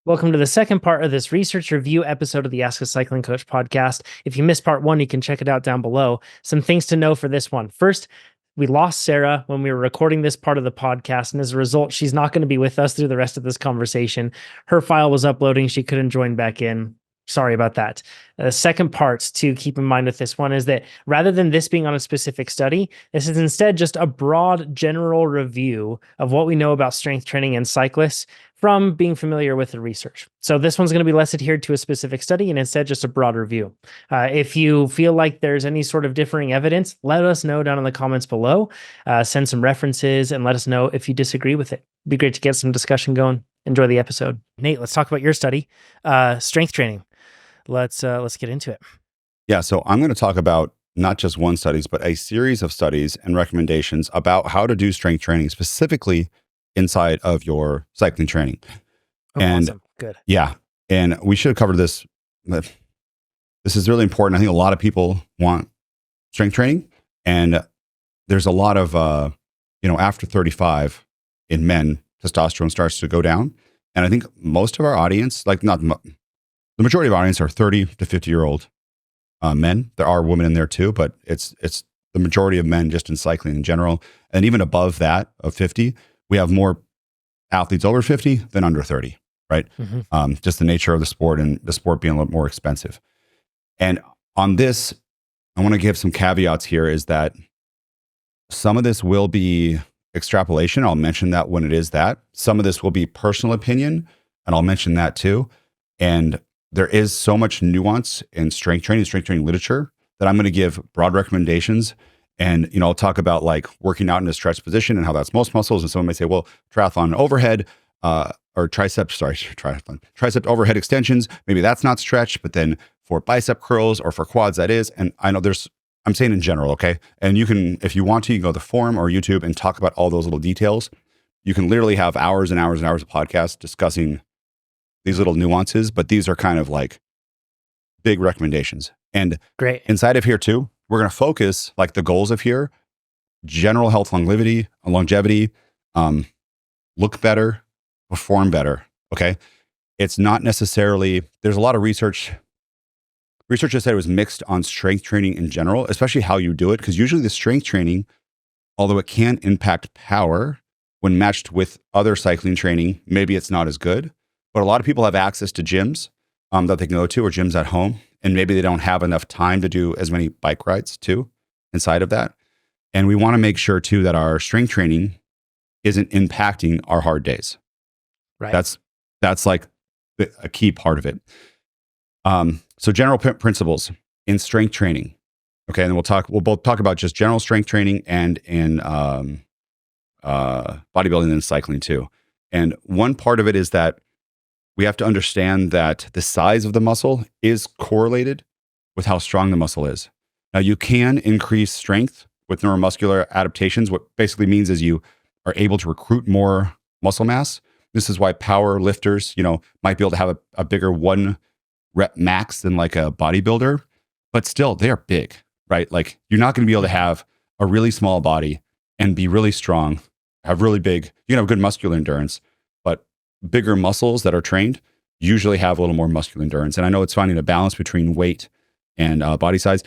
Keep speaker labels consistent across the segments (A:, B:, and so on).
A: Welcome to the second part of this research review episode of the Ask a Cycling Coach podcast. If you missed part one, you can check it out down below. Some things to know for this one. First, we lost Sarah when we were recording this part of the podcast, and as a result, she's not going to be with us through the rest of this conversation. Her file was uploading. She couldn't join back in. Sorry about that. The second part to keep in mind with this one is that rather than this being on a specific study, this is instead just a broad general review of what we know about strength training in cyclists from being familiar with the research. So this one's going to be less adhered to a specific study and instead just a broad review. If you feel like there's any sort of differing evidence, let us know down in the comments below. Send some references and let us know if you disagree with it. It'd be great to get some discussion going. Enjoy the episode. Nate, let's talk about your study, strength training. Let's get into it.
B: Yeah, so I'm going to talk about not just one studies, but a series of studies and recommendations about how to do strength training specifically inside of your cycling training.
A: Oh,
B: and
A: awesome. Good.
B: Yeah, and we should have covered this. But this is really important. I think a lot of people want strength training, and there's a lot of after 35 in men, testosterone starts to go down, and I think most of our audience, the majority of our audience are 30 to 50-year-old men. There are women in there too, but it's the majority of men just in cycling in general. And even above that of 50, we have more athletes over 50 than under 30, right? Mm-hmm. Just the nature of the sport and the sport being a little more expensive. And on this, I want to give some caveats here is that some of this will be extrapolation. I'll mention that when it is that. Some of this will be personal opinion, and I'll mention that too. And there is so much nuance in strength training literature that I'm going to give broad recommendations. And, I'll talk about like working out in a stretched position and how that's most muscles. And someone may say, well, triathlon overhead, or tricep overhead extensions, maybe that's not stretched, but then for bicep curls or for quads, that is. And I know I'm saying in general, okay? And you can, if you want to, you can go to the forum or YouTube and talk about all those little details. You can literally have hours and hours and hours of podcasts discussing these little nuances, but these are kind of like big recommendations. And
A: great.
B: Inside of here too, we're going to focus like the goals of here, general health, longevity, look better, perform better. Okay. It's not necessarily, there's a lot of research. Research has said it was mixed on strength training in general, especially how you do it. Because usually the strength training, although it can impact power when matched with other cycling training, maybe it's not as good. But a lot of people have access to gyms that they can go to or gyms at home. And maybe they don't have enough time to do as many bike rides too inside of that. And we want to make sure too that our strength training isn't impacting our hard days.
A: Right.
B: That's like a key part of it. So general principles in strength training. Okay. And then we'll both talk about just general strength training and in bodybuilding and cycling too. And one part of it is that we have to understand that the size of the muscle is correlated with how strong the muscle is. Now, you can increase strength with neuromuscular adaptations. What basically means is you are able to recruit more muscle mass. This is why power lifters, might be able to have a bigger 1 rep max than like a bodybuilder, but still they are big, right? Like you're not going to be able to have a really small body and be really strong, have really big, you can have good muscular endurance, but bigger muscles that are trained usually have a little more muscular endurance. And I know it's finding a balance between weight and body size.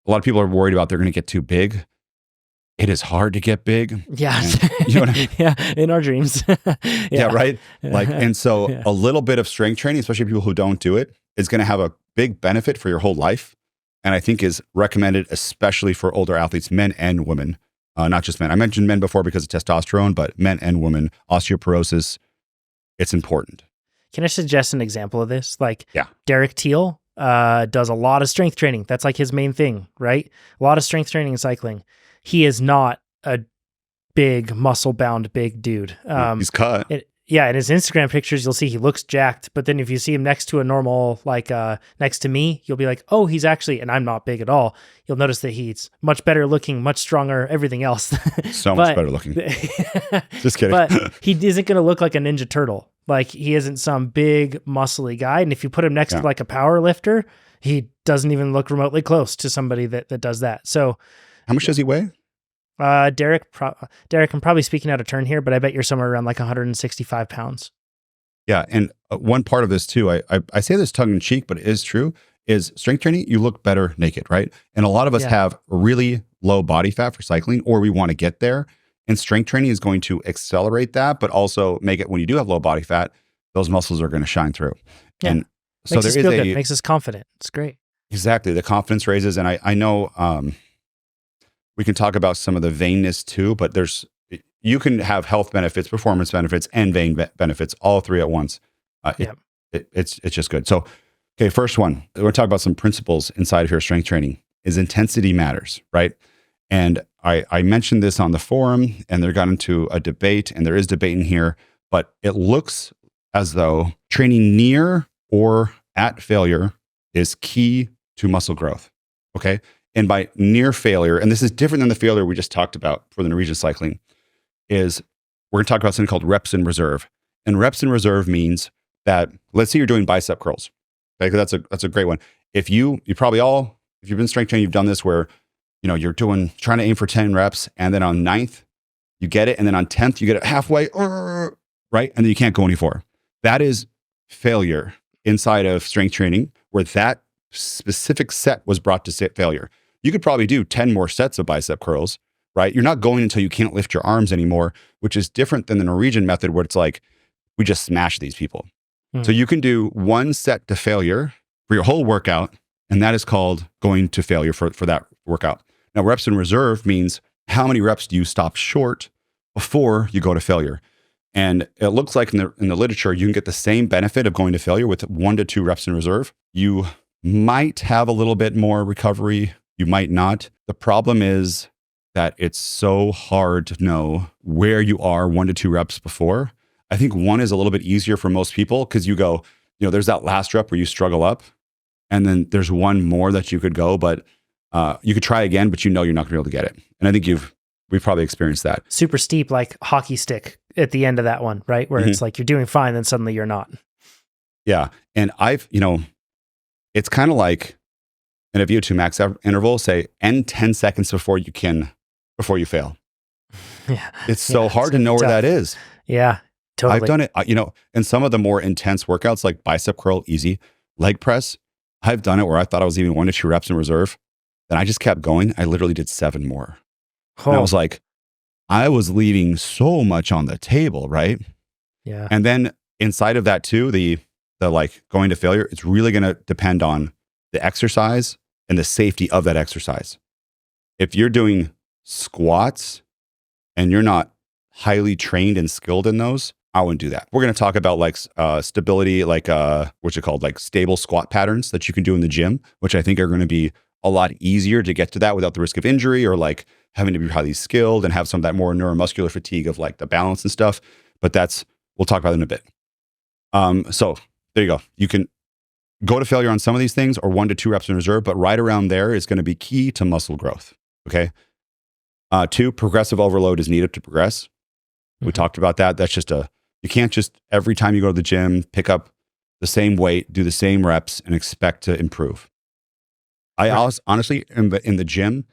B: A lot of people are worried about they're going to get too big. It is hard to get big.
A: Yeah.
B: And, you know what I mean?
A: Yeah. In our dreams.
B: Yeah. Right. And so a little bit of strength training, especially people who don't do it, is going to have a big benefit for your whole life. And I think is recommended, especially for older athletes, men and women, not just men. I mentioned men before because of testosterone, but men and women, osteoporosis, it's important.
A: Can I suggest an example of this?
B: Yeah.
A: Derek Teal does a lot of strength training. That's like his main thing, right? A lot of strength training in cycling. He is not a big muscle-bound big dude.
B: He's cut.
A: In his Instagram pictures, you'll see he looks jacked. But then if you see him next to a normal, next to me, you'll be like, oh, he's actually, and I'm not big at all. You'll notice that he's much better looking, much stronger, everything else.
B: Much better looking. Just kidding.
A: But he isn't going to look like a Ninja Turtle. Like he isn't some big muscly guy. And if you put him next to like a power lifter, he doesn't even look remotely close to somebody that does that. So
B: how much does he weigh?
A: Derek, I'm probably speaking out of turn here, but I bet you're somewhere around like 165 pounds.
B: Yeah. And one part of this too, I say this tongue in cheek, but it is true, is strength training, you look better naked, right? And a lot of us
A: Yeah.
B: have really low body fat for cycling, or we want to get there. And strength training is going to accelerate that, but also make it when you do have low body fat, those muscles are going to shine through.
A: Yeah.
B: And so
A: Makes
B: there
A: us
B: is
A: feel good. Makes us confident. It's great.
B: exactly, the confidence raises. And I know we can talk about some of the vainness too, but you can have health benefits, performance benefits, and vain benefits, all three at once.
A: Yeah.
B: It's just good. So, okay, first one, we're going to talk about some principles inside of your strength training is intensity matters, right? And I mentioned this on the forum, and there got into a debate, and there is debate in here, but it looks as though training near or at failure is key to muscle growth, okay? And by near failure, and this is different than the failure we just talked about for the Norwegian cycling, is we're going to talk about something called reps in reserve. And reps in reserve means that, let's say you're doing bicep curls. Okay, 'cause that's a great one. If you've been strength training, you've done this where, you're trying to aim for 10 reps, and then on 9th, you get it, and then on 10th, you get it halfway, right? And then you can't go any further. That is failure inside of strength training, where that specific set was brought to failure. You could probably do 10 more sets of bicep curls, right? You're not going until you can't lift your arms anymore, which is different than the Norwegian method, where it's like, we just smash these people. So you can do one set to failure for your whole workout, and that is called going to failure for that workout. Now, reps in reserve means how many reps do you stop short before you go to failure? And it looks like in the literature, you can get the same benefit of going to failure with 1 to 2 reps in reserve. You might have a little bit more recovery. You might not. The problem is that it's so hard to know where you are 1 to 2 reps before. I think 1 is a little bit easier for most people, because you go, there's that last rep where you struggle up, and then there's 1 more that you could go, but you could try again, but you're not going to be able to get it. And I think we've probably experienced that.
A: Super steep, like hockey stick at the end of that one, right? Where it's like you're doing fine, then suddenly you're not.
B: Yeah. And it's kind of like in a VO2 max interval, say end 10 seconds before you fail.
A: Yeah.
B: It's so hard to know where that is.
A: Yeah. Totally.
B: I've done it, in some of the more intense workouts, like bicep curl, easy, leg press. I've done it where I thought I was leaving 1 to 2 reps in reserve. Then I just kept going. I literally did 7 more. And I was like, I was leaving so much on the table, right?
A: Yeah.
B: And then inside of that too, the like going to failure, it's really going to depend on the exercise and the safety of that exercise. If you're doing squats and you're not highly trained and skilled in those, I wouldn't do that. We're going to talk about like stability, like what's it called, like stable squat patterns that you can do in the gym, which I think are going to be a lot easier to get to that without the risk of injury or like having to be highly skilled and have some of that more neuromuscular fatigue of like the balance and stuff. But we'll talk about it in a bit. So there you go. You can go to failure on some of these things, or 1 to 2 reps in reserve, but right around there is going to be key to muscle growth. Okay. 2, progressive overload is needed to progress. We talked about that. That's just you can't just every time you go to the gym, pick up the same weight, do the same reps, and expect to improve. Honestly, in the gym,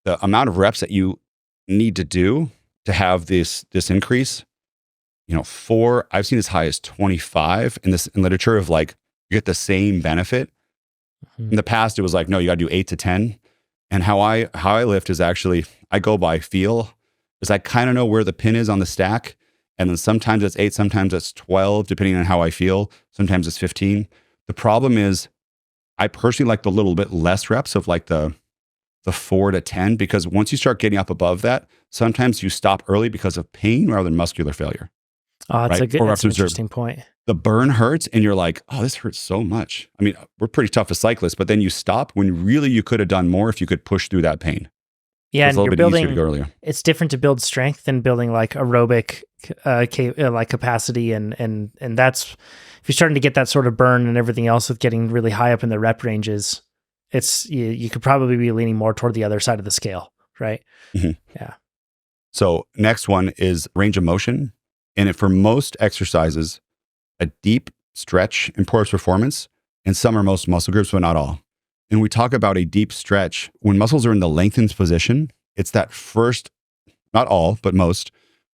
B: the amount of reps that you need to do to have this increase, 4, I've seen as high as 25 in literature of like, you get the same benefit. In the past, it was like, no, you got to do 8 to 10. And how I lift is actually, I go by feel, because I kind of know where the pin is on the stack. And then sometimes it's 8, sometimes it's 12, depending on how I feel. Sometimes it's 15. The problem is, I personally like the little bit less reps of like the 4 to 10, because once you start getting up above that, sometimes you stop early because of pain rather than muscular failure.
A: Oh, that's
B: right?
A: that's an interesting point.
B: The burn hurts and you're like, oh, this hurts so much. I mean, we're pretty tough as cyclists, but then you stop when really you could have done more if you could push through that pain.
A: Yeah,
B: it's
A: and you're building. It's different to build strength than building like aerobic like capacity, and that's if you're starting to get that sort of burn and everything else with getting really high up in the rep ranges, you could probably be leaning more toward the other side of the scale, right? Yeah.
B: So next one is range of motion, and for most exercises, a deep stretch improves performance, and some or most muscle groups, but not all. And we talk about a deep stretch. When muscles are in the lengthened position, it's that first, not all, but most,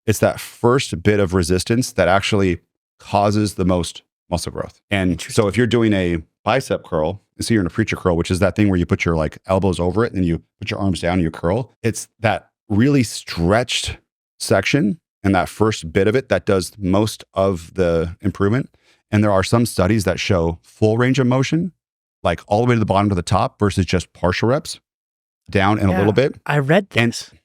B: it's that first bit of resistance that actually causes the most muscle growth. And so if you're doing a bicep curl, so you're in a preacher curl, which is that thing where you put your like elbows over it and you put your arms down and you curl. It's that really stretched section and that first bit of it that does most of the improvement. And there are some studies that show full range of motion, like all the way to the bottom to the top versus just partial reps down and a little bit.
A: I read this.
B: And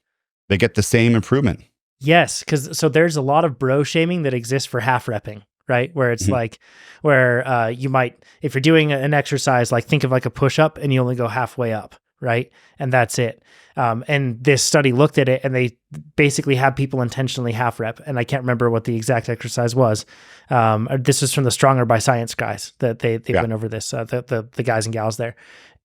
B: they get the same improvement.
A: Yes, because so there's a lot of bro shaming that exists for half repping, right? Where it's like, where you might, if you're doing an exercise, like think of like a push up and you only go halfway up, right? And that's it. And this study looked at it and they basically had people intentionally half rep. And I can't remember what the exact exercise was. This was from the Stronger by Science guys that they went over this, the guys and gals there.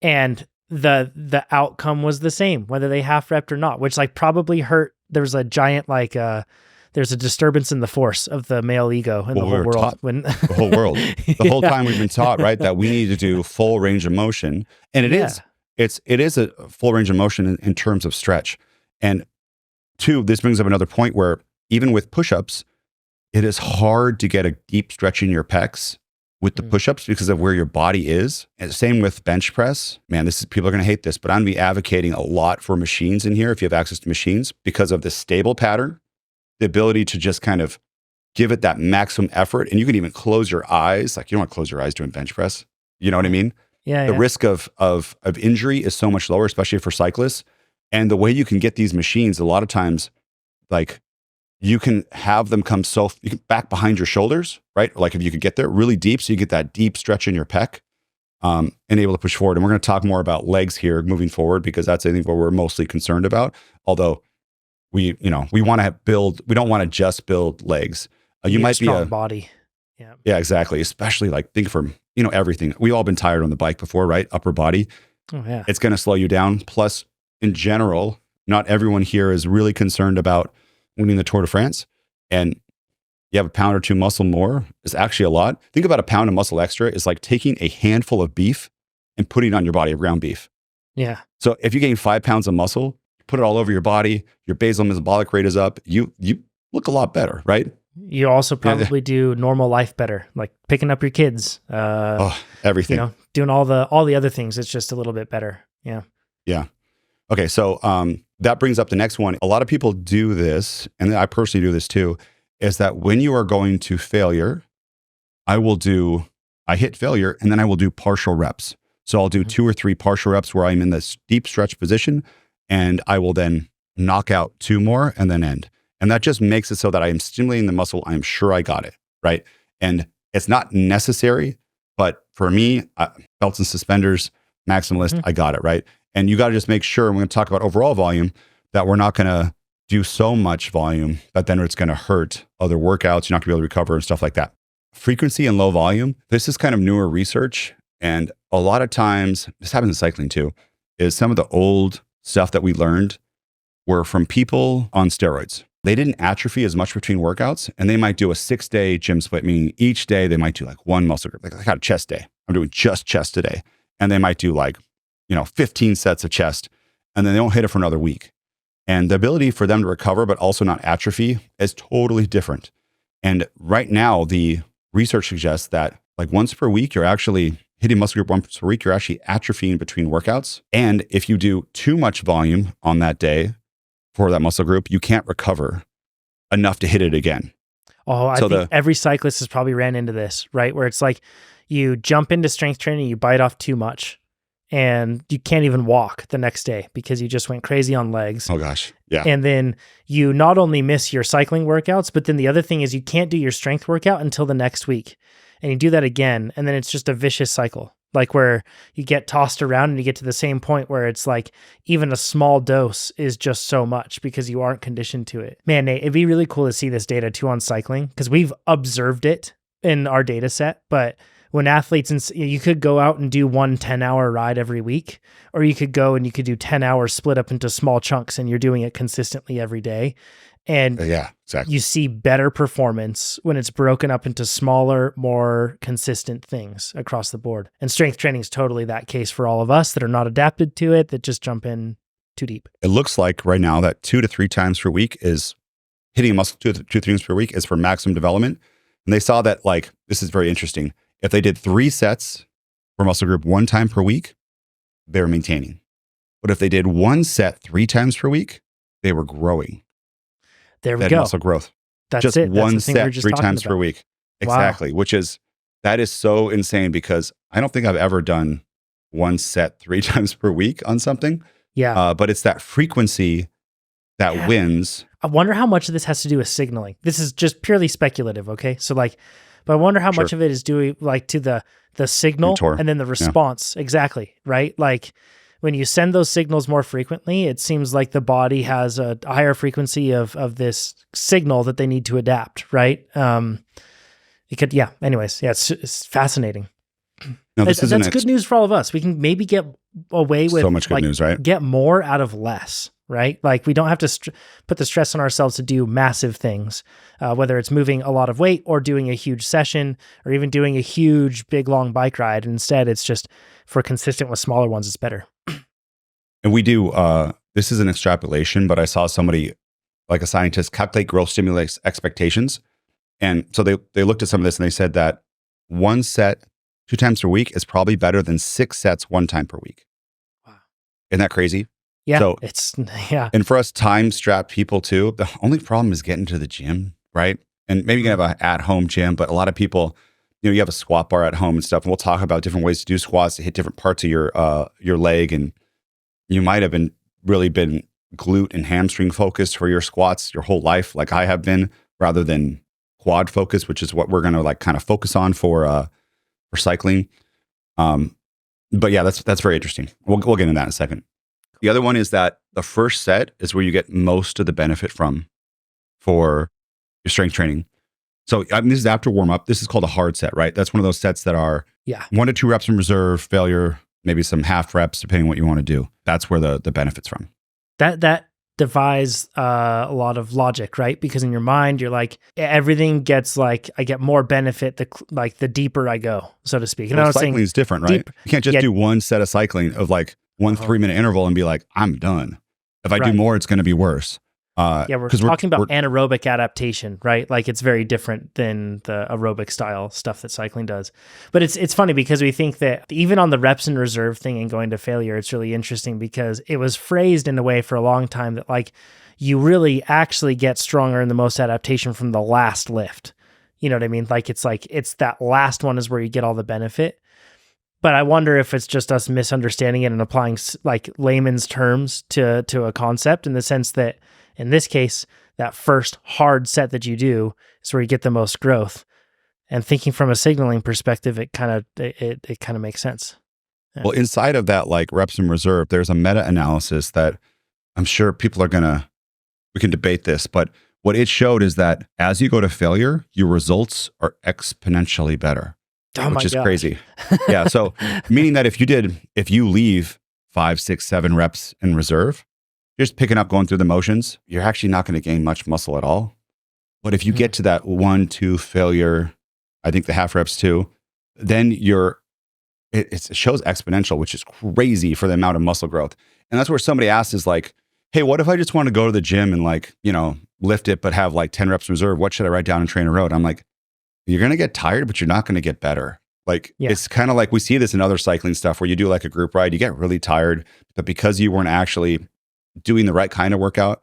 A: And the outcome was the same, whether they half repped or not, which like probably hurt. There's a giant, like, there's a disturbance in the force of the male ego in the whole world. The
B: whole world. The whole time we've been taught, right, that we need to do full range of motion. And it is a full range of motion in terms of stretch. And two, this brings up another point where even with push-ups, it is hard to get a deep stretch in your pecs with the push-ups because of where your body is. And same with bench press. Man, people are going to hate this, but I'm going to be advocating a lot for machines in here if you have access to machines because of the stable pattern, the ability to just kind of give it that maximum effort. And you can even close your eyes. Like you don't want to close your eyes doing bench press. You know what I mean?
A: Yeah.
B: The risk of injury is so much lower, especially for cyclists. And the way you can get these machines, a lot of times, like you can have them come back behind your shoulders, right? Like if you could get there really deep, so you get that deep stretch in your pec and able to push forward. And we're going to talk more about legs here moving forward because that's, I think, what we're mostly concerned about. Although we want to we don't want to just build legs. You might be a
A: body.
B: Yeah, exactly. Especially like think for, everything. We've all been tired on the bike before, right? Upper body.
A: Oh yeah.
B: It's going to slow you down. Plus, in general, not everyone here is really concerned about winning the Tour de France. And you have a pound or two muscle more is actually a lot. Think about a pound of muscle extra is like taking a handful of beef and putting it on your body of ground beef.
A: Yeah.
B: So if you gain 5 pounds of muscle, put it all over your body, your basal metabolic rate is up, you look a lot better, right?
A: You also probably do normal life better, like picking up your kids,
B: everything,
A: doing all the other things. It's just a little bit better. Yeah.
B: Yeah. Okay. So, that brings up the next one. A lot of people do this, and I personally do this too, is that when you are going to failure, I hit failure and then I will do partial reps. So I'll do 2 or 3 partial reps where I'm in this deep stretch position and I will then knock out 2 more and then end. And that just makes it so that I am stimulating the muscle. I'm sure I got it, right? And it's not necessary, but for me, belts and suspenders, maximalist, I got it, right? And you got to just make sure, and we're going to talk about overall volume, that we're not going to do so much volume that then it's going to hurt other workouts. You're not going to be able to recover and stuff like that. Frequency and low volume, this is kind of newer research. And a lot of times, this happens in cycling too, is some of the old stuff that we learned were from people on steroids. They didn't atrophy as much between workouts, and they might do a 6-day gym split, meaning each day they might do like one muscle group. Like I got a chest day. I'm doing just chest today. And they might do like 15 sets of chest, and then they don't hit it for another week. And the ability for them to recover, but also not atrophy, is totally different. And right now, the research suggests that like once per week, you're actually hitting muscle group once per week, you're actually atrophying between workouts. And if you do too much volume on that day for that muscle group, you can't recover enough to hit it again.
A: Oh, I think every cyclist has probably ran into this, right? Where it's like you jump into strength training, you bite off too much, and you can't even walk the next day because you just went crazy on legs.
B: Oh gosh. Yeah.
A: And then you not only miss your cycling workouts, but then the other thing is you can't do your strength workout until the next week. And you do that again. And then it's just a vicious cycle, like where you get tossed around and you get to the same point where it's like even a small dose is just so much because you aren't conditioned to it. Man, Nate, it'd be really cool to see this data too on cycling because we've observed it in our data set, but when athletes, you could go out and do 1 10-hour ride every week, or you could go and you could do 10 hours split up into small chunks and you're doing it consistently every day. And
B: yeah, exactly.
A: You see better performance when it's broken up into smaller, more consistent things across the board. And strength training is totally that case for all of us that are not adapted to it, that just jump in too deep.
B: It looks like right now that 2 to 3 times per week is hitting a muscle 2 to 3 times per week is for maximum development. And they saw that, like, this is very interesting. If they did 3 sets per muscle group 1 time per week, they were maintaining. But if they did 1 set 3 times per week, they were growing.
A: There we
B: That
A: go.
B: muscle growth.
A: That's
B: Just
A: it. That's
B: one
A: the thing we were
B: set
A: just
B: 3
A: talking
B: times per
A: about.
B: week.
A: Wow.
B: Exactly. That is so insane, because I don't think I've ever done 1 set 3 times per week on something.
A: Yeah.
B: But it's that frequency that wins.
A: I wonder how much of this has to do with signaling. This is just purely speculative, okay? So but I wonder how much of it is doing like to the signal
B: Mtor.
A: and then the response. Exactly, right? Like when you send those signals more frequently, it seems like the body has a higher frequency of this signal that they need to adapt, right? Anyways, it's fascinating.
B: Now,
A: That's good news for all of us. We can maybe get away with
B: so much good news, right?
A: Get more out of less, right? Like we don't have to put the stress on ourselves to do massive things, whether it's moving a lot of weight or doing a huge session or even doing a huge, big, long bike ride. And instead, it's just for consistent with smaller ones, it's better.
B: And we do, this is an extrapolation, but I saw somebody, like a scientist, calculate growth stimulus expectations. And so they looked at some of this and they said that 1 set 2 times per week is probably better than 6 sets 1 time per week.
A: Wow.
B: Isn't that crazy?
A: Yeah.
B: So,
A: yeah.
B: And for us time-strapped people too, the only problem is getting to the gym, right? And maybe you can have an at-home gym, but a lot of people, you have a squat bar at home and stuff. And we'll talk about different ways to do squats to hit different parts of your leg. And you might have been glute and hamstring focused for your squats your whole life, like I have been, rather than quad focus, which is what we're going to like kind of focus on for cycling. But yeah, that's very interesting. We'll get into that in a second. The other one is that the first set is where you get most of the benefit from for your strength training. So this is after warm up. This is called a hard set, right? That's one of those sets that are 1 to 2 reps in reserve, failure, maybe some half reps, depending on what you want to do. That's where the benefit's from.
A: That defies a lot of logic, right? Because in your mind, you're like, everything gets like, I get more benefit the deeper I go, so to speak. And
B: well, cycling is different, right? You can't just do 1 set of cycling of like 1 3-minute interval and be like, I'm done. If I do more, it's going to be worse.
A: We're talking about anaerobic adaptation, right? Like it's very different than the aerobic style stuff that cycling does. But it's funny because we think that even on the reps in reserve thing and going to failure, it's really interesting because it was phrased in a way for a long time that like you really actually get stronger in the most adaptation from the last lift. You know what I mean? Like it's that last one is where you get all the benefit. But I wonder if it's just us misunderstanding it and applying like layman's terms to a concept in the sense that in this case, that first hard set that you do is where you get the most growth. And thinking from a signaling perspective, it kind of makes sense. Yeah.
B: Well, inside of that, like reps in reserve, there's a meta-analysis that I'm sure people we can debate this, but what it showed is that as you go to failure, your results are exponentially better, which is crazy. Yeah. So meaning that if you leave 5, 6, 7 reps in reserve, just picking up, going through the motions, you're actually not going to gain much muscle at all. But if you get to that 1, 2 failure, I think the half reps too, then it shows exponential, which is crazy for the amount of muscle growth. And that's where somebody asks is like, hey, what if I just want to go to the gym and like, lift it, but have like 10 reps reserve? What should I write down in TrainerRoad? I'm like, you're going to get tired, but you're not going to get better. Like, it's kind of like we see this in other cycling stuff where you do like a group ride, you get really tired, but because you weren't actually doing the right kind of workout,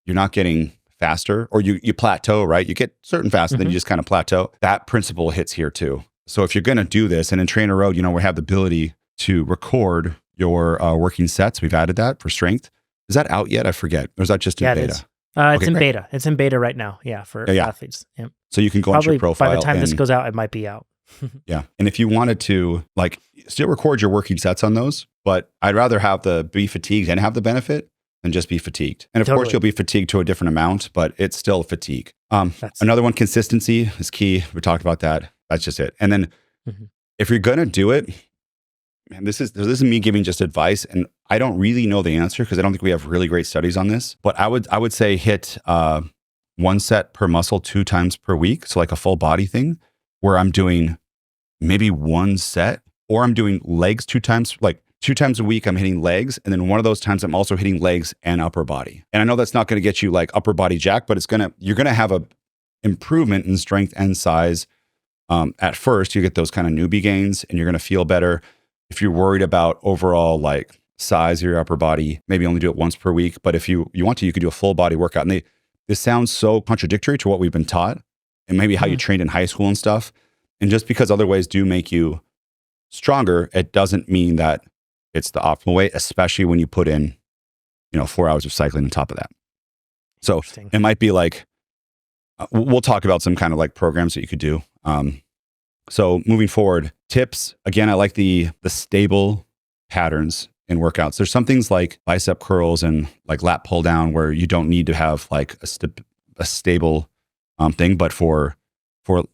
B: you're not getting faster, or you plateau, right? You get certain fast and then you just kind of plateau. That principle hits here too. So if you're going to do this, and in TrainerRoad, we have the ability to record your working sets. We've added that for strength. Is that out yet? I forget. Or is that just in beta?
A: It is. It's in beta. It's in beta right now. Yeah, for athletes. Yeah.
B: So you can go into your profile.
A: By the time this goes out, it might be out.
B: Yeah. And if you wanted to like still record your working sets on those, but I'd rather have the be fatigued and have the benefit than just be fatigued. And of course you'll be fatigued to a different amount, but it's still fatigue. Another one, consistency is key. We talked about that. That's just it. And then if you're going to do it, man, this is me giving just advice, and I don't really know the answer because I don't think we have really great studies on this, but I would say hit 1 set per muscle 2 times per week. So like a full body thing where I'm doing maybe 1 set, or I'm doing legs 2 times, like 2 times a week, I'm hitting legs. And then one of those times I'm also hitting legs and upper body. And I know that's not going to get you like upper body jack, but you're going to have improvement in strength and size. At first, you get those kind of newbie gains and you're going to feel better. If you're worried about overall like size of your upper body, maybe only do it once per week. But if you want to, you could do a full body workout. And this sounds so contradictory to what we've been taught and maybe how you trained in high school and stuff. And just because other ways do make you stronger, it doesn't mean that it's the optimal way, especially when you put in, 4 hours of cycling on top of that. So it might be like, we'll talk about some kind of like programs that you could do. So moving forward, tips, again, I like the stable patterns in workouts. There's some things like bicep curls and like lat pull down where you don't need to have like a stable thing. But for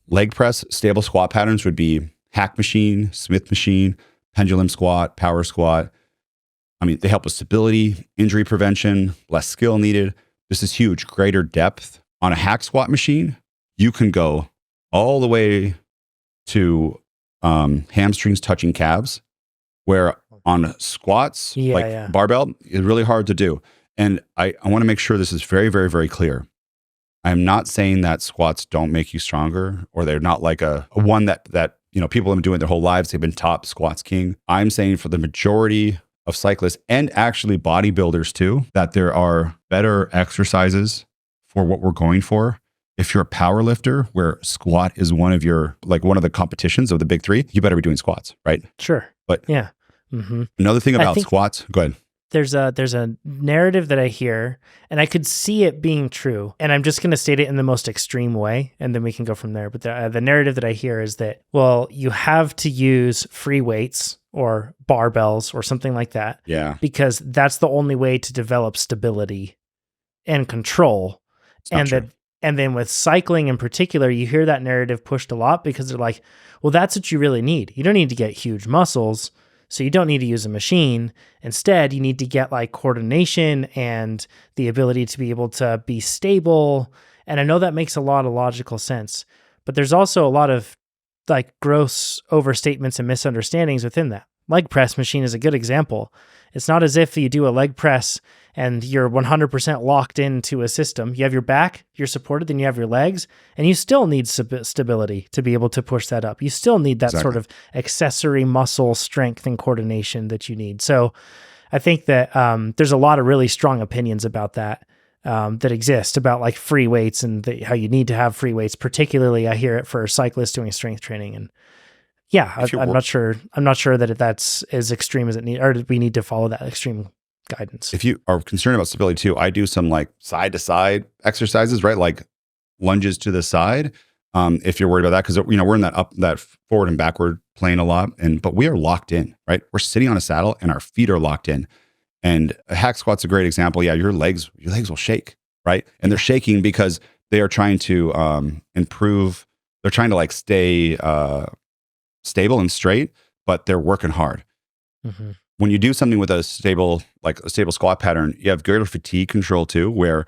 B: leg press, stable squat patterns would be hack machine, Smith machine, pendulum squat, power squat. I mean, they help with stability, injury prevention, less skill needed. This is huge, greater depth. On a hack squat machine, you can go all the way to hamstrings touching calves, where on squats, barbell, is really hard to do. And I want to make sure this is very, very, very clear. I'm not saying that squats don't make you stronger, or they're not like a one that people have been doing their whole lives. They've been top squats king. I'm saying for the majority of cyclists and actually bodybuilders too, that there are better exercises for what we're going for. If you're a power lifter where squat is one of the competitions of the big three, you better be doing squats, right?
A: Sure.
B: But
A: yeah.
B: Another thing about squats, go ahead.
A: There's a narrative that I hear, and I could see it being true, and I'm just going to state it in the most extreme way, and then we can go from there. But the narrative that I hear is that, well, you have to use free weights or barbells or something like that, because that's the only way to develop stability and control. And then with cycling in particular, you hear that narrative pushed a lot because they're like, well, that's what you really need. You don't need to get huge muscles. So you don't need to use a machine. Instead, you need to get like coordination and the ability to be able to be stable. And I know that makes a lot of logical sense, but there's also a lot of like gross overstatements and misunderstandings within that. Leg press machine is a good example. It's not as if you do a leg press and you're 100% locked into a system. You have your back, you're supported, then you have your legs, and you still need stability to be able to push that up. You still need that sort of accessory muscle strength and coordination that you need. So I think that there's a lot of really strong opinions about that that exist about like free weights and how you need to have free weights. Particularly, I hear it for cyclists doing strength training. And yeah, I'm not sure that that's as extreme as it needs, or we need to follow that extreme guidance. If you
B: are concerned about stability too, I do some like side to side exercises, right? Like lunges to the side. If you're worried about that, because we're in that forward and backward plane a lot, but we are locked in, right? We're sitting on a saddle and our feet are locked in. And a hack squat's a great example. Yeah, your legs will shake, right? And they're shaking because they are trying to improve. They're trying to like stay stable and straight, but they're working hard. Mm-hmm. When you do something with a stable squat pattern, you have greater fatigue control too, where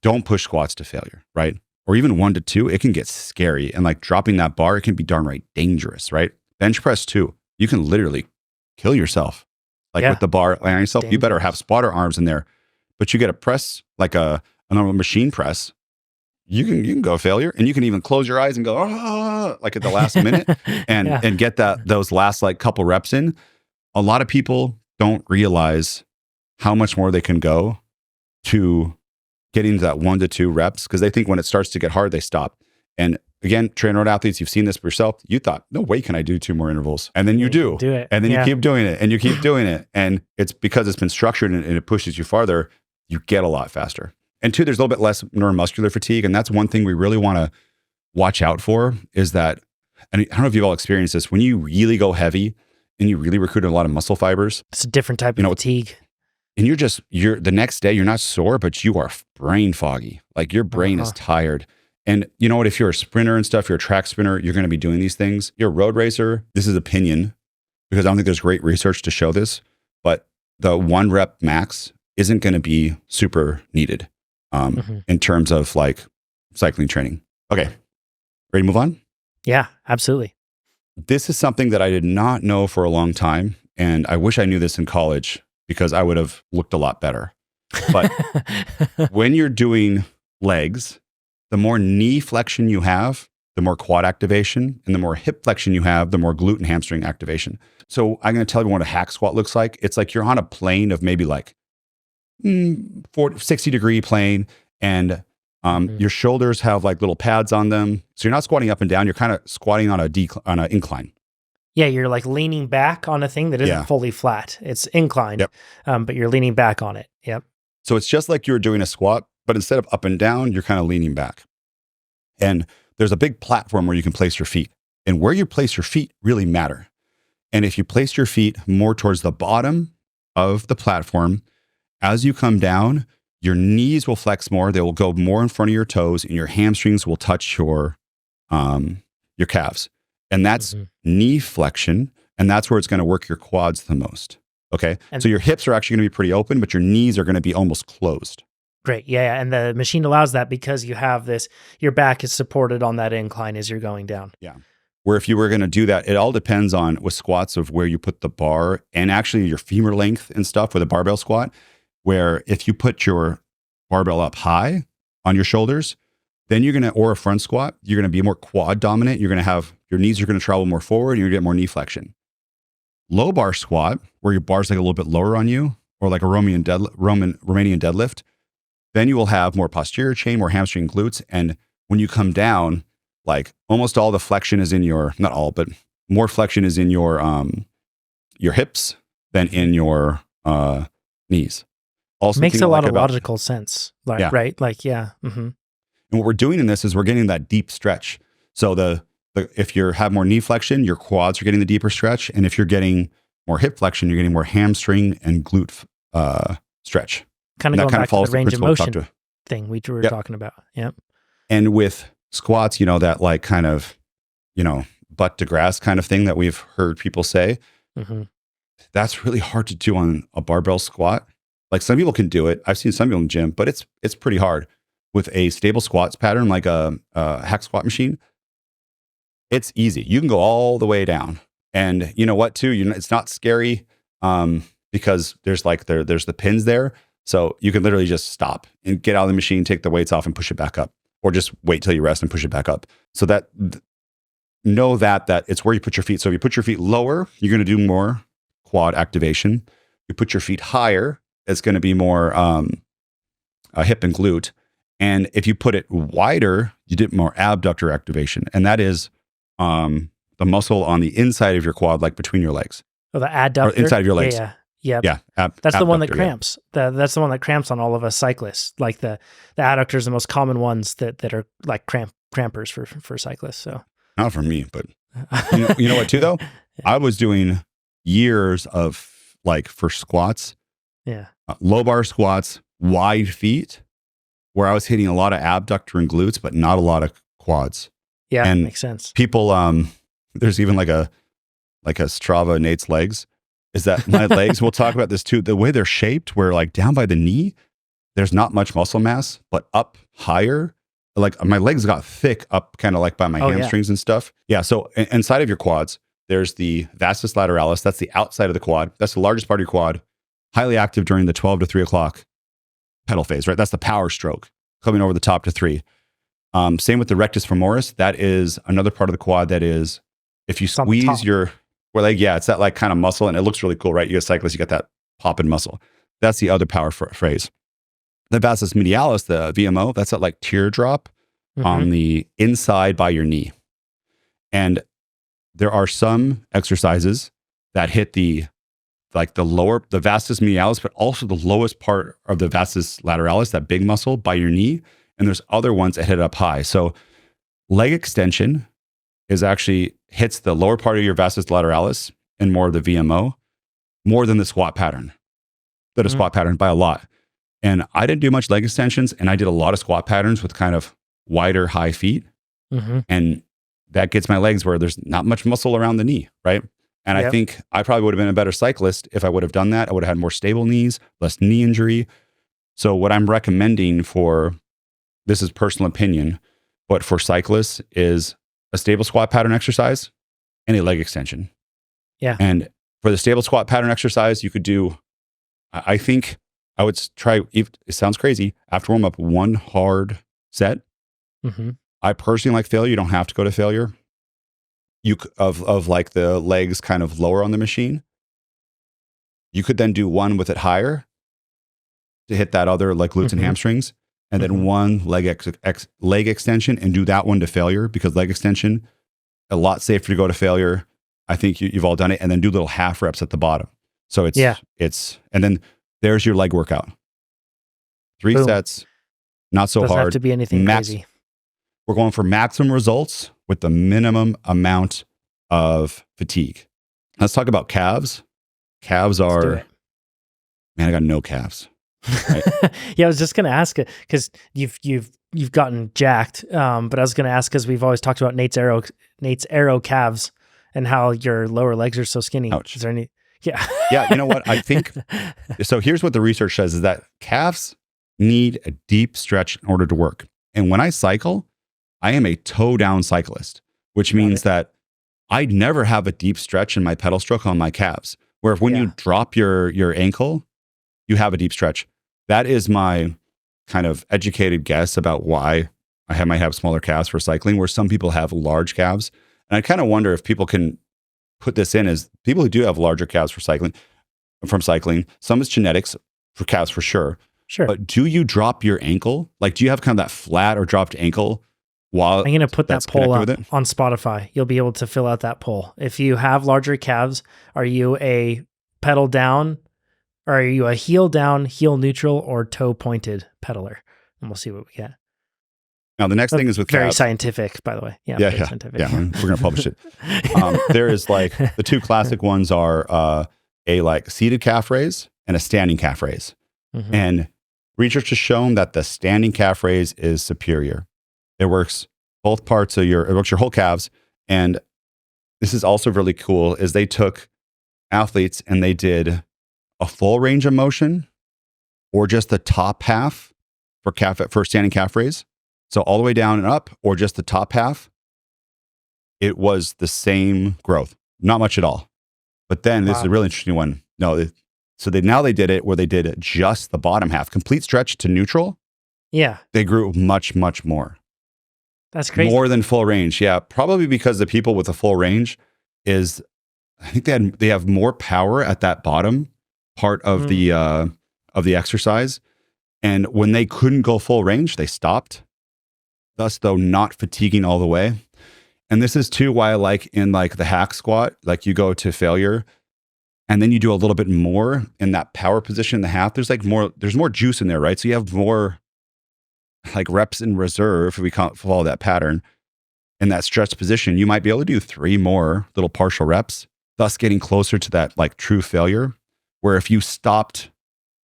B: don't push squats to failure, right? Or even 1 to 2, it can get scary. And like dropping that bar, it can be darn right dangerous, right? Bench press too, you can literally kill yourself. With the bar on yourself, dangerous. You better have spotter arms in there. But you get a press, like a normal machine press, you can go failure, and you can even close your eyes and go, like at the last minute and get those last like couple reps in. A lot of people don't realize how much more they can go to getting to that 1 to 2 reps, because they think when it starts to get hard, they stop. And again, TrainerRoad athletes, you've seen this for yourself. You thought, no way can I do 2 more intervals. And then you do
A: it.
B: And then you keep doing it and you keep doing it. And it's because it's been structured and it pushes you farther, you get a lot faster. And 2, there's a little bit less neuromuscular fatigue. And that's one thing we really want to watch out for, is that, and I don't know if you've all experienced this, when you really go heavy and you really recruit a lot of muscle fibers.
A: It's a different type of fatigue.
B: And you're the next day, you're not sore, but you are brain foggy. Like your brain is tired. And you know what, if you're a sprinter and stuff, you're a track sprinter, you're going to be doing these things. You're a road racer. This is opinion, because I don't think there's great research to show this, but the 1 rep max isn't going to be super needed in terms of like cycling training. Okay. Ready to move on?
A: Yeah, absolutely.
B: This is something that I did not know for a long time. And I wish I knew this in college, because I would have looked a lot better. But when you're doing legs, the more knee flexion you have, the more quad activation, and the more hip flexion you have, the more glute and hamstring activation. So I'm going to tell you what a hack squat looks like. It's like you're on a plane of maybe like 60-degree plane, and your shoulders have like little pads on them. So you're not squatting up and down. You're kind of squatting on on an incline.
A: Yeah, you're like leaning back on a thing that isn't fully flat. It's inclined, but you're leaning back on it. Yep.
B: So it's just like you're doing a squat, but instead of up and down, you're kind of leaning back. And there's a big platform where you can place your feet. And where you place your feet really matter. And if you place your feet more towards the bottom of the platform, as you come down, your knees will flex more. They will go more in front of your toes, and your hamstrings will touch your calves. And that's knee flexion. And that's where it's going to work your quads the most. Okay. And so your hips are actually going to be pretty open, but your knees are going to be almost closed.
A: Great. Yeah. And the machine allows that because you have this, your back is supported on that incline as you're going down.
B: Yeah. Where if you were going to do that, it all depends on with squats of where you put the bar and actually your femur length and stuff with a barbell squat, where if you put your barbell up high on your shoulders, then you're going to, or a front squat, you're going to be more quad dominant. You're going to have, your knees are going to travel more forward and you're going to get more knee flexion. Low bar squat, where your bar's like a little bit lower on you, or like a Romanian deadlift, then you will have more posterior chain, more hamstring glutes. And when you come down, like almost all the flexion is in your, not all, but more flexion is in your hips than in your knees. Also
A: makes a lot of logical sense. Like, right? Like, yeah. Mm-hmm.
B: And what we're doing in this is we're getting that deep stretch. So if you have more knee flexion, your quads are getting the deeper stretch. And if you're getting more hip flexion, you're getting more hamstring and glute stretch.
A: Kind of going back to the range of motion thing we were talking about. Yep.
B: And with squats, that like kind of, butt to grass kind of thing that we've heard people say, that's really hard to do on a barbell squat. Like some people can do it. I've seen some people in the gym, but it's pretty hard. With a stable squats pattern, like a hack squat machine, it's easy. You can go all the way down. And you know what too? It's not scary because there's the pins there. So you can literally just stop and get out of the machine, take the weights off and push it back up, or just wait till you rest and push it back up. So that know that it's where you put your feet. So if you put your feet lower, you're going to do more quad activation. You put your feet higher, it's going to be more hip and glute. And if you put it wider, you get more abductor activation. And that is the muscle on the inside of your quad, like between your legs.
A: Oh, the adductor?
B: Or inside of your legs.
A: Yeah. That's the one that cramps. That's the one that cramps on all of us cyclists. Like the adductor is the most common ones that are like crampers for cyclists. So
B: not for me, but you know what too though? I was doing years of like for squats, low bar squats, wide feet, where I was hitting a lot of abductor and glutes, but not a lot of quads.
A: Yeah,
B: and
A: makes sense.
B: People, there's even like a Strava Nate's legs. Is that my legs? We'll talk about this too. The way they're shaped, where like down by the knee, there's not much muscle mass, but up higher, like my legs got thick up kind of like by my hamstrings and stuff. Yeah. So inside of your quads, there's the vastus lateralis. That's the outside of the quad. That's the largest part of your quad. Highly active during the 12 to 3 o'clock pedal phase, right? That's the power stroke coming over the top to 3. Same with the rectus femoris. That is another part of the quad that is, if you squeeze your, it's that like kind of muscle and it looks really cool, right? You get cyclists, you got that popping muscle. That's the other power phrase. The vastus medialis, the VMO, that's that like teardrop on the inside by your knee. And there are some exercises that hit the vastus medialis, but also the lowest part of the vastus lateralis, that big muscle by your knee. And there's other ones that hit it up high. So leg extension is actually hits the lower part of your vastus lateralis and more of the VMO, more than the squat pattern. Squat pattern by a lot. And I didn't do much leg extensions, and I did a lot of squat patterns with kind of wider, high feet. And that gets my legs where there's not much muscle around the knee, right? And I think I probably would have been a better cyclist if I would have done that. I would have had more stable knees, less knee injury. So what I'm recommending this is personal opinion, but for cyclists is a stable squat pattern exercise and a leg extension. Yeah. And for the stable squat pattern exercise, you could do, I think I would try, it sounds crazy, after warm up, one hard set
A: Hmm.
B: I personally like failure. You don't have to go to failure. Of like the legs kind of lower on the machine. You could then do one with it higher to hit that other like glutes and
A: Hmm.
B: hamstrings, and then
A: Hmm.
B: one leg extension and do that one to failure, because leg extension, a lot safer to go to failure. I think you've all done it, and then do little half reps at the bottom. So
A: Yeah.
B: and then there's your leg workout. 3
A: Boom.
B: sets, not so
A: Doesn't have
B: hard.
A: to be anything crazy.
B: We're going for maximum results with the minimum amount of fatigue. Let's talk about calves. Calves
A: Let's do
B: are,
A: it.
B: man, I got no calves. Right?
A: Yeah, I was just gonna ask it because you've gotten jacked. But I was gonna ask because we've always talked about Nate's arrow calves and how your lower legs are so skinny.
B: Ouch.
A: Is there any? Yeah.
B: Yeah, you know what? I think so. Here's what the research says is that calves need a deep stretch in order to work. And when I cycle, I am a toe down cyclist, which means that I never have a deep stretch in my pedal stroke on my calves. Where when you drop your ankle, you have a deep stretch. That is my kind of educated guess about why I might have smaller calves for cycling, where some people have large calves. And I kind of wonder if people can put this in as people who do have larger calves from cycling. Some is genetics for calves for sure.
A: Sure.
B: But do you drop your ankle? Like, do you have kind of that flat or dropped ankle while
A: I'm going to put that poll up
B: with it?
A: on Spotify. You'll be able to fill out that poll. If you have larger calves, are you a pedal down, or are you a heel down, heel neutral, or toe pointed pedaler? And we'll see what we get.
B: Now, the next thing is with
A: very
B: calves.
A: Scientific, by the way.
B: Yeah.
A: Scientific.
B: Yeah, we're going to publish it. There is like the two classic ones are a like seated calf raise and a standing calf raise.
A: Mm-hmm.
B: And research has shown that the standing calf raise is superior. It works both parts of it works your whole calves. And this is also really cool is they took athletes and they did a full range of motion or just the top half for standing calf raise. So all the way down and up, or just the top half, it was the same growth, not much at all. But then this is a really interesting one. Now they did it where they did just the bottom half, complete stretch to neutral.
A: Yeah.
B: They grew much, much more.
A: That's crazy.
B: More than full range. Yeah. Probably because the people with the full range I think they have more power at that bottom part of the exercise. And when they couldn't go full range, they stopped. Thus, though, not fatiguing all the way. And this is too why I like in like the hack squat, like you go to failure and then you do a little bit more in that power position in the half. There's more juice in there, right? So you have more like reps in reserve, if we can't follow that pattern. In that stretched position, you might be able to do 3 more little partial reps, thus getting closer to that like true failure. Where if you stopped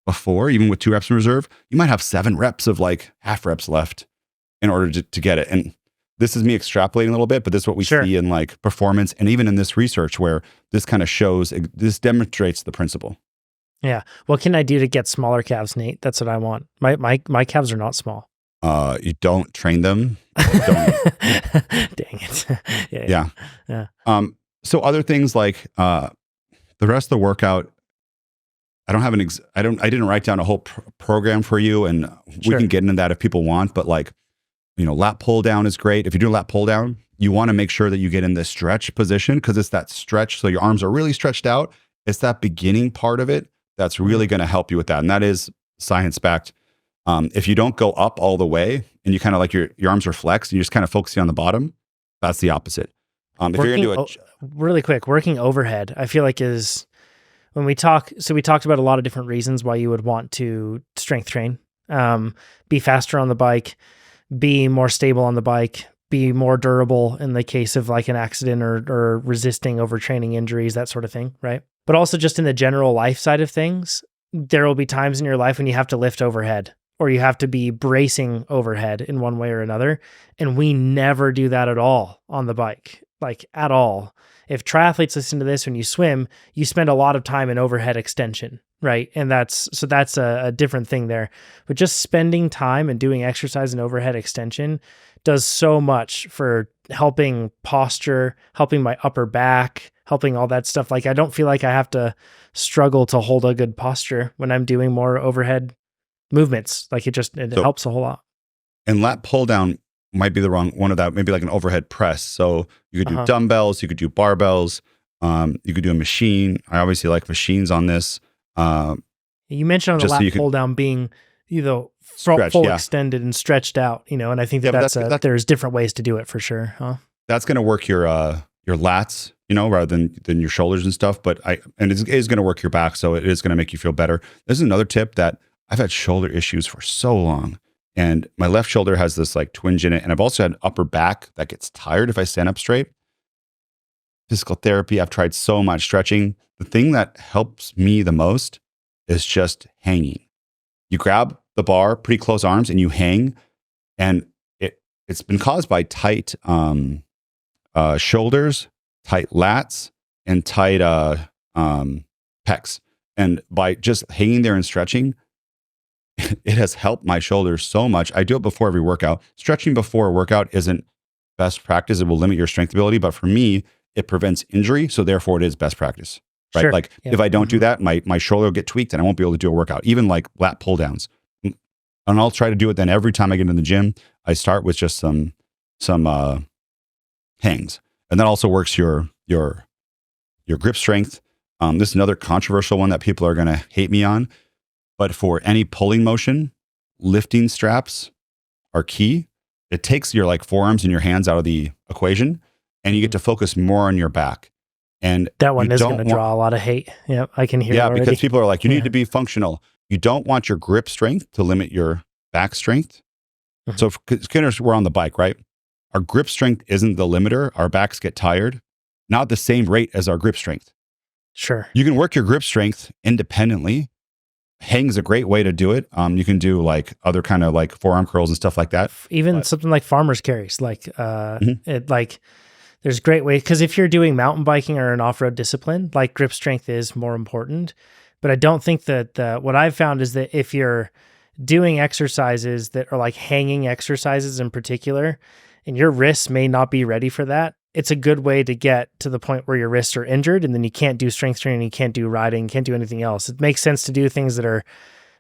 B: before, even with 2 reps in reserve, you might have 7 reps of like half reps left in order to get it. And this is me extrapolating a little bit, but this is what we see in like performance and even in this research where this kind of this demonstrates the principle.
A: Yeah. What can I do to get smaller calves, Nate? That's what I want. My calves are not small.
B: You don't train them.
A: Dang it. Yeah.
B: So other things like the rest of the workout, I don't have I didn't write down a whole program for you, and we can get into that if people want, but like, lat pull down is great. If you do a lat pull down, you want to make sure that you get in the stretch position because it's that stretch. So your arms are really stretched out. It's that beginning part of it that's really going to help you with that. And that is science backed. If you don't go up all the way and you kind of like your arms are flexed and you're just kind of focusing on the bottom, that's the opposite. If you're going to do it
A: really quick, working overhead, I feel like is when we talked about a lot of different reasons why you would want to strength train, be faster on the bike, be more stable on the bike, be more durable in the case of like an accident or resisting overtraining injuries, that sort of thing, right? But also just in the general life side of things, there will be times in your life when you have to lift overhead or you have to be bracing overhead in one way or another. And we never do that at all on the bike, like at all. If triathletes listen to this, when you swim, you spend a lot of time in overhead extension, right? And that's a different thing there. But just spending time and doing exercise in overhead extension does so much for helping posture, helping my upper back, helping all that stuff. Like I don't feel like I have to struggle to hold a good posture when I'm doing more overhead movements. Like it helps a whole lot.
B: And lat pull down, might be the wrong one of that. Maybe like an overhead press. So you could do
A: Uh-huh.
B: dumbbells, you could do barbells, you could do a machine. I obviously like machines on this.
A: You mentioned on the
B: Just so
A: lat
B: you could
A: pull down being,
B: stretch.
A: full
B: Yeah,
A: extended and stretched out, and I think
B: yeah, but
A: there's different ways to do it for sure, huh?
B: that's going to work your lats, rather than your shoulders and stuff. But it is going to work your back, so it is going to make you feel better. This is another tip that I've had shoulder issues for so long, and my left shoulder has this like twinge in it, and I've also had upper back that gets tired if I stand up straight. Physical therapy, I've tried so much stretching. The thing that helps me the most is just hanging. You grab the bar, pretty close arms, and you hang, and it's been caused by tight shoulders, tight lats, and tight pecs. And by just hanging there and stretching, it has helped my shoulders so much. I do it before every workout. Stretching before a workout isn't best practice. It will limit your strength ability, but for me, it prevents injury. So therefore, it is best practice. Right?
A: Sure.
B: Like
A: Yeah.
B: if I don't do that, my shoulder will get tweaked and I won't be able to do a workout, even like lat pull downs. And I'll try to do it then every time I get in the gym. I start with just some hangs. And that also works your grip strength. This is another controversial one that people are going to hate me on. But for any pulling motion, lifting straps are key. It takes your like forearms and your hands out of the equation, and you get to focus more on your back. And
A: That one is going to draw a lot of hate. Yeah, I can hear it already.
B: because people are like, you need to be functional. You don't want your grip strength to limit your back strength.
A: Mhm.
B: So Skinners, we're on the bike, right? Our grip strength isn't the limiter. Our backs get tired, not at the same rate as our grip strength.
A: Sure.
B: You can work your grip strength independently. Hang's a great way to do it. You can do like other kind of like forearm curls and stuff like that.
A: Even something like farmer's carries,
B: Mhm.
A: There's great ways, because if you're doing mountain biking or an off-road discipline, like grip strength is more important. But I don't think that what I've found is that if you're doing exercises that are like hanging exercises in particular, and your wrists may not be ready for that, it's a good way to get to the point where your wrists are injured and then you can't do strength training, you can't do riding, can't do anything else. It makes sense to do things that are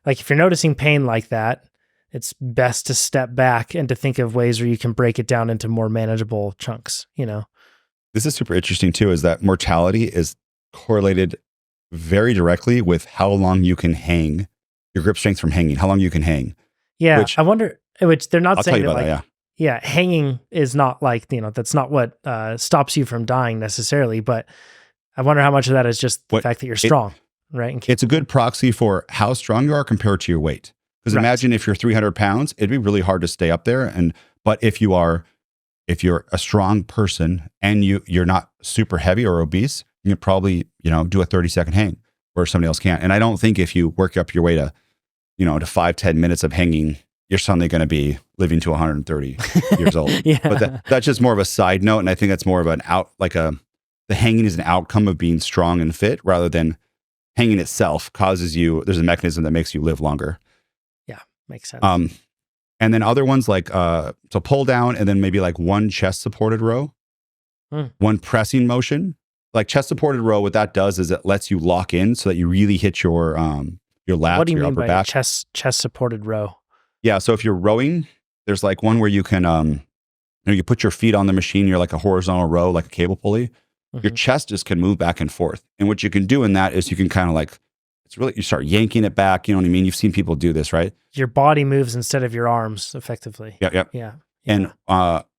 A: like, if you're noticing pain like that, it's best to step back and to think of ways where you can break it down into more manageable chunks,
B: This is super interesting too, is that mortality is correlated very directly with how long you can hang, your grip strength from hanging, how long you can hang.
A: Yeah. I wonder, which they're not
B: I'll tell
A: saying
B: you
A: that
B: about
A: like,
B: that,
A: yeah, hanging is not like, that's not what stops you from dying necessarily, but I wonder how much of that is just the fact that you're strong, right?
B: It's a good proxy for how strong you are compared to your weight. Because imagine if you're 300 pounds, it'd be really hard to stay up there. But if you're a strong person and you're not super heavy or obese, you can probably, do a 30-second hang where somebody else can't. And I don't think if you work up your way to 5-10 minutes of hanging, you're suddenly going to be living to 130 years old.
A: Yeah.
B: But that's just more of a side note. And I think that's more of the hanging is an outcome of being strong and fit, rather than hanging itself there's a mechanism that makes you live longer.
A: Yeah. Makes sense.
B: And then other ones like, so pull down and then maybe like one chest supported row, one pressing motion. Like chest supported row, what that does is it lets you lock in so that you really hit your lats,
A: what do you
B: your
A: mean
B: upper
A: by
B: back.
A: chest supported row?
B: Yeah. So if you're rowing, there's like one where you can, you put your feet on the machine. You're like a horizontal row, like a cable pulley. Your chest just can move back and forth. And what you can do in that is you can kind of like, you start yanking it back. You know what I mean? You've seen people do this, right?
A: Your body moves instead of your arms effectively.
B: Yep.
A: Yeah.
B: And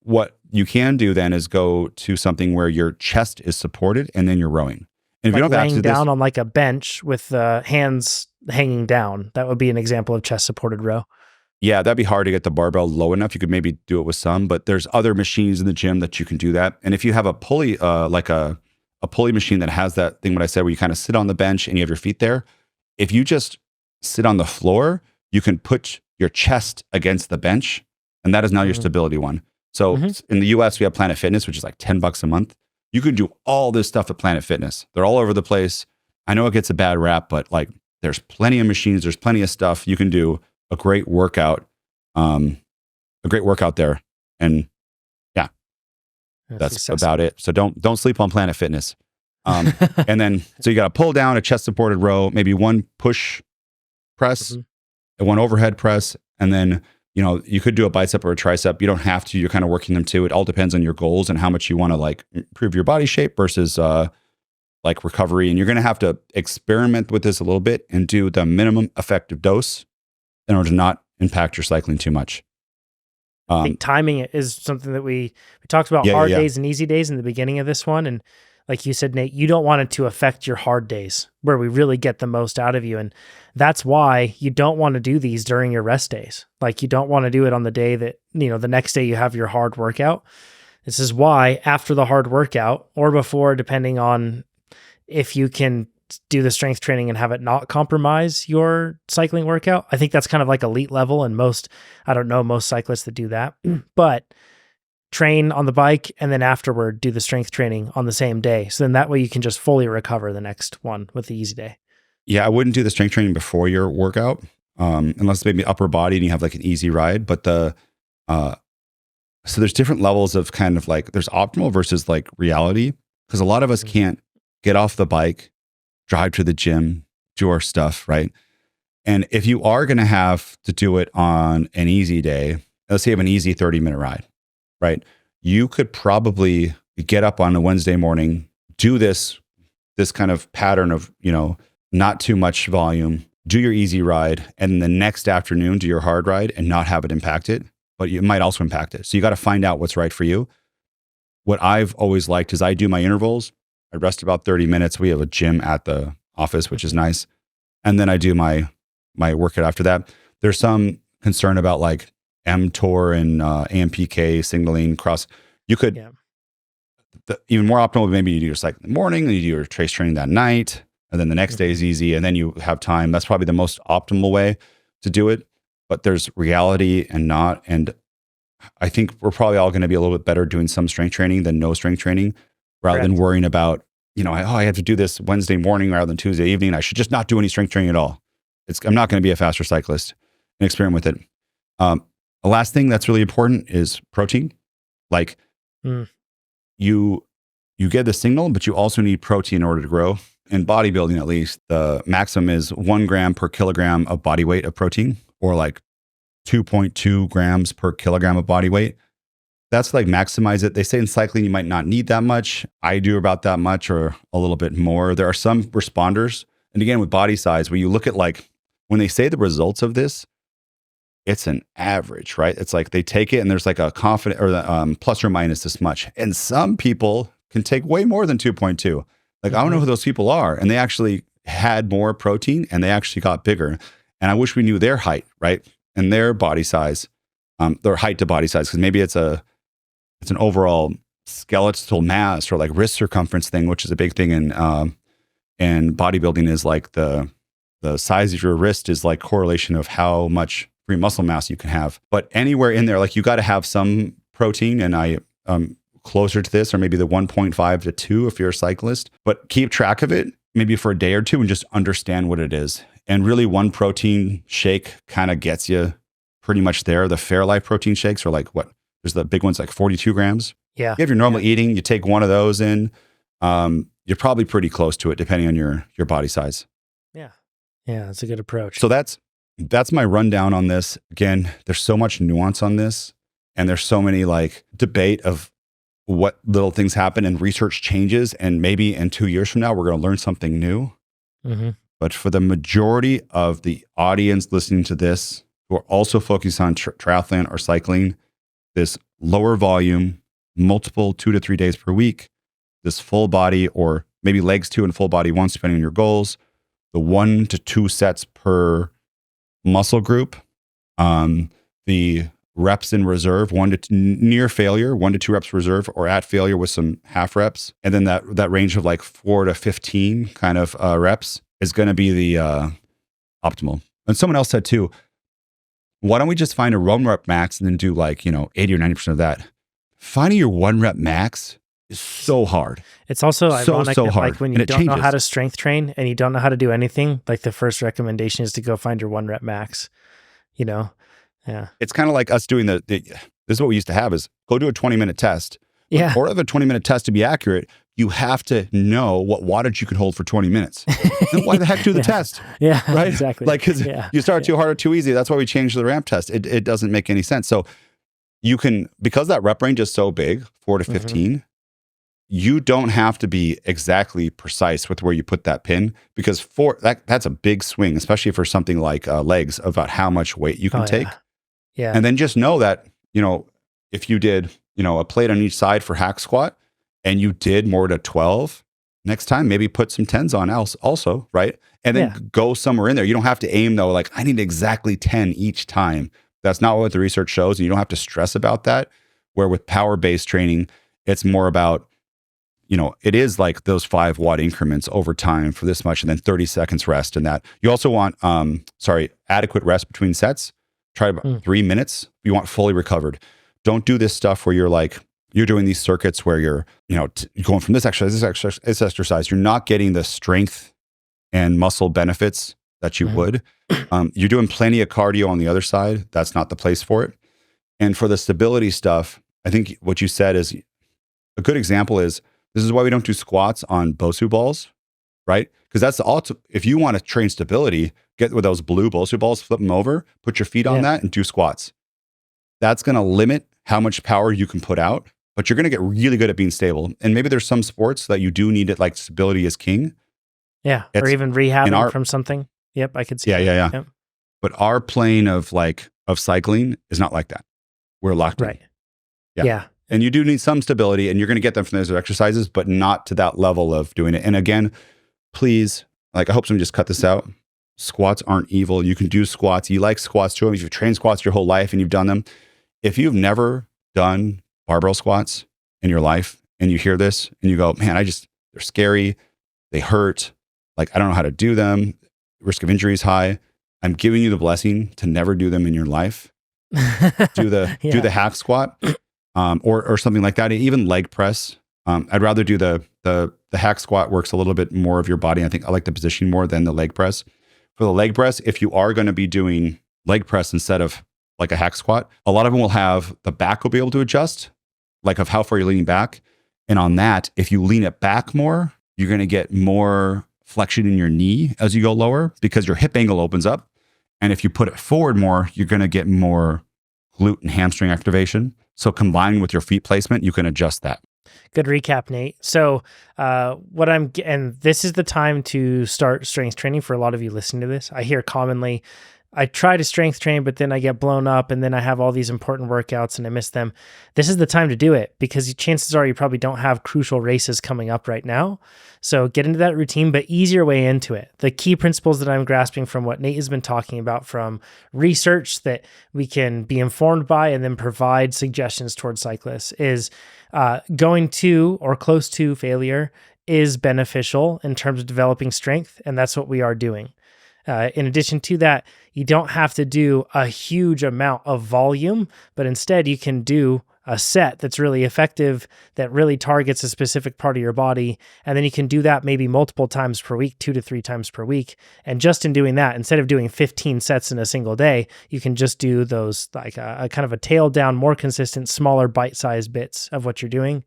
B: what you can do then is go to something where your chest is supported and then you're rowing. And if
A: like
B: you don't have
A: laying
B: access to
A: down
B: this,
A: on like a bench with hands hanging down, that would be an example of chest supported row.
B: yeah, that'd be hard to get the barbell low enough. You could maybe do it with some, but there's other machines in the gym that you can do that. And if you have a pulley, like a pulley machine that has that thing, what I said, where you kind of sit on the bench and you have your feet there, if you just sit on the floor, you can put your chest against the bench, and that is now your stability one. So in the US, we have Planet Fitness, which is like $10 a month. You can do all this stuff at Planet Fitness. They're all over the place. I know it gets a bad rap, but like there's plenty of machines, there's plenty of stuff. You can do a great workout there. And yeah, that's about it. So don't sleep on Planet Fitness. And then, so you got a pull down, a chest supported row, maybe one push press, and one overhead press, and then You could do a bicep or a tricep. You don't have to. You're kind of working them too. It all depends on your goals and how much you want to like improve your body shape versus like recovery. And you're going to have to experiment with this a little bit and do the minimum effective dose in order to not impact your cycling too much.
A: I think timing is something that we talked about hard days and easy days in the beginning of this one. And like you said, Nate, you don't want it to affect your hard days where we really get the most out of you. And that's why you don't want to do these during your rest days. Like you don't want to do it on the day that, the next day you have your hard workout. This is why after the hard workout or before, depending on if you can do the strength training and have it not compromise your cycling workout. I think that's kind of like elite level, and most cyclists that do that, but train on the bike and then afterward do the strength training on the same day. So then that way you can just fully recover the next one with the easy day.
B: Yeah, I wouldn't do the strength training before your workout, unless maybe upper body and you have like an easy ride. But so there's different levels of kind of like, there's optimal versus like reality, because a lot of us can't get off the bike, drive to the gym, do our stuff, right? And if you are going to have to do it on an easy day, let's say you have an easy 30-minute ride, right? You could probably get up on a Wednesday morning, do this kind of pattern of, not too much volume, do your easy ride, and the next afternoon do your hard ride and not have it impact it, but you might also impact it. So you got to find out what's right for you. What I've always liked is I do my intervals. I rest about 30 minutes. We have a gym at the office, which is nice. And then I do my workout after that. There's some concern about like mTOR and AMPK signaling cross. You could, even more optimal, maybe you do your cycling in the morning, and you do your trace training that night, and then the next day is easy, and then you have time. That's probably the most optimal way to do it. But there's reality and not. And I think we're probably all going to be a little bit better doing some strength training than no strength training, rather than worrying about, I have to do this Wednesday morning rather than Tuesday evening. I should just not do any strength training at all. I'm not going to be a faster cyclist and experiment with it. The last thing that's really important is protein. Like you get the signal, but you also need protein in order to grow. In bodybuilding, at least, the maximum is 1 gram per kilogram of body weight of protein, or like 2.2 grams per kilogram of body weight. That's like maximize it. They say in cycling, you might not need that much. I do about that much or a little bit more. There are some responders. And again, with body size, where you look at like, when they say the results of this, it's an average, right? It's like they take it and there's like a confident or the plus or minus this much. And some people can take way more than 2.2. Like, I don't know who those people are. And they actually had more protein and they actually got bigger. And I wish we knew their height, right? And their body size, their height to body size, because maybe it's an overall skeletal mass or like wrist circumference thing, which is a big thing in bodybuilding, is like the size of your wrist is like correlation of how much free muscle mass you can have. But anywhere in there, like you got to have some protein, and I closer to this, or maybe the 1.5 to 2 if you're a cyclist, but keep track of it maybe for a day or two and just understand what it is. And really, one protein shake kind of gets you pretty much there. The Fairlife protein shakes are like, what? There's the big ones, like 42 grams.
A: Yeah.
B: If you're normally eating, you take one of those in, you're probably pretty close to it depending on your body size.
A: Yeah. Yeah, that's a good approach.
B: So that's my rundown on this. Again, there's so much nuance on this, and there's so many like debate of what little things happen and research changes. And maybe in 2 years from now, we're going to learn something new. Mm-hmm. But for the majority of the audience listening to this, who are also focused on triathlon or cycling, this lower volume, multiple 2 to 3 days per week, this full body, or maybe legs 2 and full body once, depending on your goals, the 1 to 2 sets per muscle group, the reps in reserve, near failure, 1 to 2 reps reserve, or at failure with some half reps. And then that range of like 4 to 15 kind of reps is going to be the optimal. And someone else said too, why don't we just find a 1 rep max and then do like, 80 or 90% of that? Finding your 1 rep max is so hard.
A: It's also ironic that,
B: hard.
A: Like when you don't know how to strength train and you don't know how to do anything, like the first recommendation is to go find your 1 rep max, Yeah.
B: It's kind of like us doing this is what we used to have, is go do a 20-minute test.
A: Yeah.
B: Or of a 20-minute test to be accurate, you have to know what wattage you can hold for 20 minutes. Then why the heck do the test?
A: Yeah,
B: right?
A: exactly.
B: Like, because you start too hard or too easy. That's why we changed the ramp test. It doesn't make any sense. So you can, because that rep range is so big, 4 to 15, you don't have to be exactly precise with where you put that pin, because that's a big swing, especially for something like legs, about how much weight you can take.
A: Yeah.
B: And then just know that, if you did, a plate on each side for hack squat and you did more to 12, next time, maybe put some 10s on also, right? And then go somewhere in there. You don't have to aim though, like I need exactly 10 each time. That's not what the research shows. And you don't have to stress about that. Where with power-based training, it's more about, it is like those 5-watt increments over time for this much, and then 30 seconds rest. And that you also want, adequate rest between sets. Try about 3 minutes. You want fully recovered. Don't do this stuff where you're doing these circuits where you're, going from this exercise, this exercise. You're not getting the strength and muscle benefits that you would. You're doing plenty of cardio on the other side. That's not the place for it. And for the stability stuff, I think what you said is a good example. This is why we don't do squats on Bosu balls, right? Because that's if you want to train stability, get with those blue Bosu balls, flip them over, put your feet on that and do squats. That's going to limit how much power you can put out, but you're going to get really good at being stable. And maybe there's some sports that you do need it, like stability is king.
A: Yeah. Or even rehabbing from something. Yep. I could see.
B: Yeah. Yep. But our plane of cycling is not like that. We're locked in.
A: Yeah.
B: And you do need some stability, and you're going to get them from those exercises, but not to that level of doing it. And again, please, I hope someone just cut this out. Squats aren't evil. You can do squats. You like squats too. If you've trained squats your whole life and you've done them, if you've never done barbell squats in your life and you hear this and you go, man, they're scary. They hurt. I don't know how to do them. Risk of injury is high. I'm giving you the blessing to never do them in your life. Do the hack squat, or something like that. Even leg press. I'd rather do the hack squat. Works a little bit more of your body. I think I like the positioning more than the leg press. For the leg press, if you are going to be doing leg press instead of like a hack squat, a lot of them will have the back will be able to adjust, like of how far you're leaning back. And on that, if you lean it back more, you're going to get more flexion in your knee as you go lower because your hip angle opens up. And if you put it forward more, you're going to get more glute and hamstring activation. So combined with your feet placement, you can adjust that.
A: Good recap, Nate. So and this is the time to start strength training for a lot of you listening to this. I hear commonly, I try to strength train, but then I get blown up and then I have all these important workouts and I miss them. This is the time to do it because chances are you probably don't have crucial races coming up right now. So get into that routine, but ease your way into it. The key principles that I'm grasping from what Nate has been talking about from research that we can be informed by and then provide suggestions towards cyclists is going to or close to failure is beneficial in terms of developing strength. And that's what we are doing. In addition to that, you don't have to do a huge amount of volume, but instead you can do a set that's really effective, that really targets a specific part of your body. And then you can do that maybe multiple times per week, 2 to 3 times per week. And just in doing that, instead of doing 15 sets in a single day, you can just do those like a kind of a tailed down, more consistent, smaller bite-sized bits of what you're doing.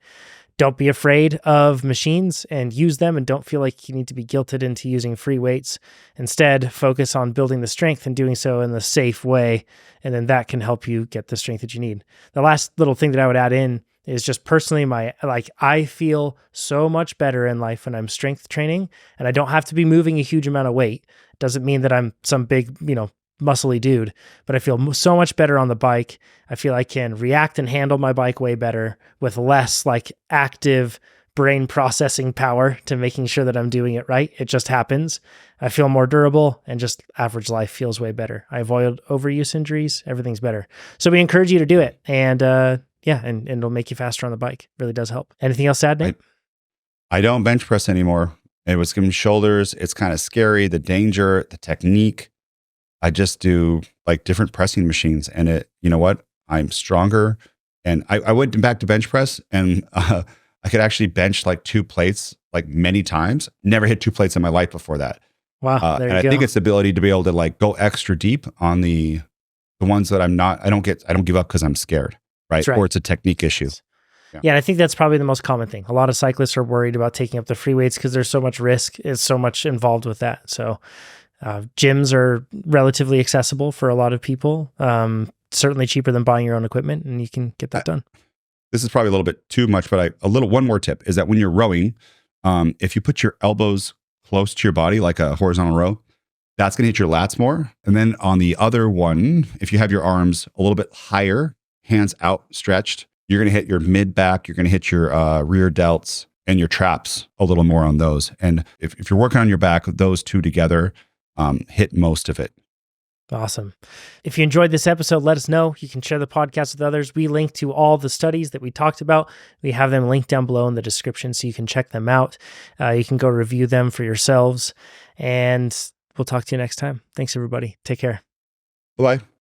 A: Don't be afraid of machines and use them, and don't feel like you need to be guilted into using free weights. Instead, focus on building the strength and doing so in the safe way, and then that can help you get the strength that you need. The last little thing that I would add in is just personally I feel so much better in life when I'm strength training, and I don't have to be moving a huge amount of weight. It doesn't mean that I'm some big, muscly dude, but I feel so much better on the bike. I feel I can react and handle my bike way better with less active brain processing power to making sure that I'm doing it right. It just happens. I feel more durable and just average life feels way better. I avoid overuse injuries. Everything's better. So we encourage you to do it. And and it'll make you faster on the bike. It really does help. Anything else to add, Nate?
B: I don't bench press anymore. It was giving shoulders. It's kind of scary. The danger, the technique. I just do different pressing machines, and you know what? I'm stronger. And I went back to bench press, and I could actually bench 2 plates many times. Never hit 2 plates in my life before that.
A: Wow. There you
B: and
A: go.
B: I think it's the ability to be able to go extra deep on the ones that I don't give up because I'm scared, right?
A: That's right?
B: Or it's a technique issue.
A: Yeah, and I think that's probably the most common thing. A lot of cyclists are worried about taking up the free weights because there's so much risk, is so much involved with that. So gyms are relatively accessible for a lot of people. Certainly cheaper than buying your own equipment, and you can get that done.
B: This is probably a little bit too much, but one more tip is that when you're rowing, if you put your elbows close to your body, like a horizontal row, that's going to hit your lats more. And then on the other one, if you have your arms a little bit higher, hands outstretched, you're going to hit your mid back, you're going to hit your rear delts and your traps a little more on those. And if you're working on your back, those two together hit most of it.
A: Awesome. If you enjoyed this episode, let us know. You can share the podcast with others. We link to all the studies that we talked about. We have them linked down below in the description so you can check them out. You can go review them for yourselves. And we'll talk to you next time. Thanks, everybody. Take care.
B: Bye-bye.